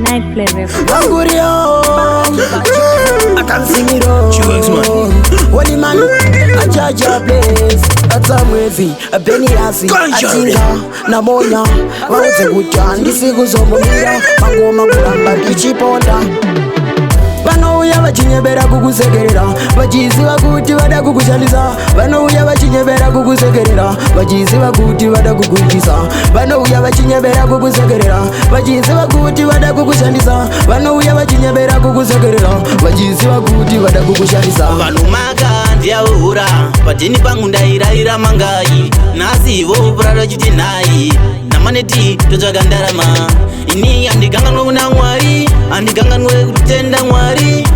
Nightplay Records. Mangurio, I can sing it all. Holy man, a judge a place. A Tamwezi, a Benny Asi, a Tinga, Namoya, Mauze Guchan, Disigo Monira, Mango Maguramba, Ichiponda. Bano uya bachinyebera kukusekerera bachizi bakuti bada kukushaliza bano uya bachinyebera kukusekerera bachizi bakuti bada kukuitisa bano uya bachinyebera kukusekerera bachizi bakuti bada kukushaliza bano uya bachinyebera kukusekerera bachizi bakuti bada kukushaliza bano maka ndiyaura patini pangu ndairayira mangai nasivo purara chitinayi namaneti totsvaga ndarama ini andiganganwe kuna Mwari andiganganwe kutenda Mwari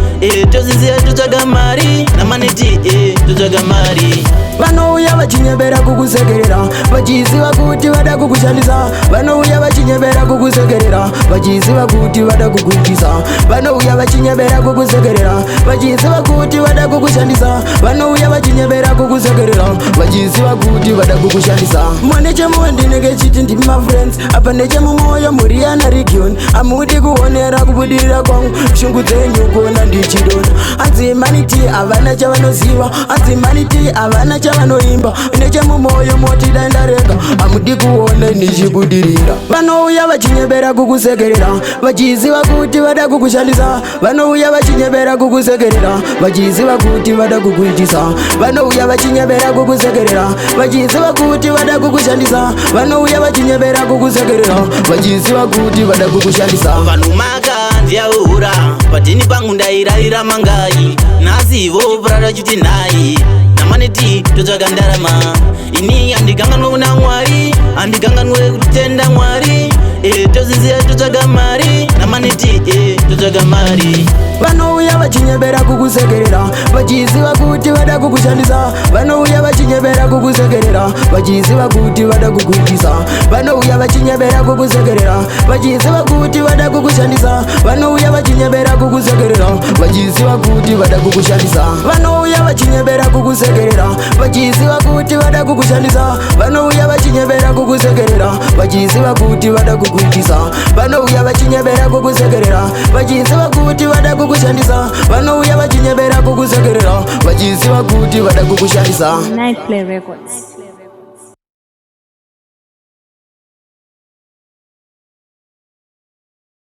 toziziya totsvaga mari namaneti totsvaga mari bano uya bachinyebera kukusekerera bachizi bakuti bada kukushandisa bano uya bachinyebera kukusekerera bachizi bakuti bada kukuitisa bano uya bachinyebera kukusekerera bachizi bakuti bada kukushandisa bano uya bachinyebera kukusekerera bachizi bakuti bada kukushandisa mwaneche muwendinege chiti ndi my friends apa neche mumoyo muri ana region amudi kuonera kubudirira kwangu shungu dzenyu kuona ndichidona adzimaniti avana chavanoziva adzimaniti avana chavanoimba neche mumoyo moti dandareka amudi kuona ndichibudirira vanouya vachinyebera kukusekerera vachiziva kuti vada kukushandisa vanouya vachinyebera kukusekerera vachiziva kuti vada kukuitisa vanouya vachinyebera kukusekerera vachiziva kuti vada kukushandisa vanouya vachinyebera kukusekerera vachiziva kuti vada kukushandisa vanhu maka ndiyaura patini pangu ndairayira mangai nasivo purara chitinayi namaneti totsvaga ndarama ini andiganganwe kuna Mwari andiganganwe kutenda Mwari toziziya totsvaga mari namaneti totsvaga mari vanouya vachinyebera kukusekerera vachiziva kuti vada kukushandisa vanouya vachinyebera kukusekerera vachiziva kuti vada kukuitisa vanouya vachinyebera kukusekerera vachiziva kuti vada kukushandisa vanouya vachinyebera kukusekerera vachiziva kuti vada kukushandisa vanouya vachinyebera kukusekerera vachiziva kuti vada kukushandisa vanouya vachinyebera kukusekerera vachiziva kuti vada kukuitisa vanouya vachinyebera kukusekerera vachiziva kuti vada kukushandisa vanouya vachinyebera kukusekerera vachiziva kuti vada kukushandisa Nightplay Records.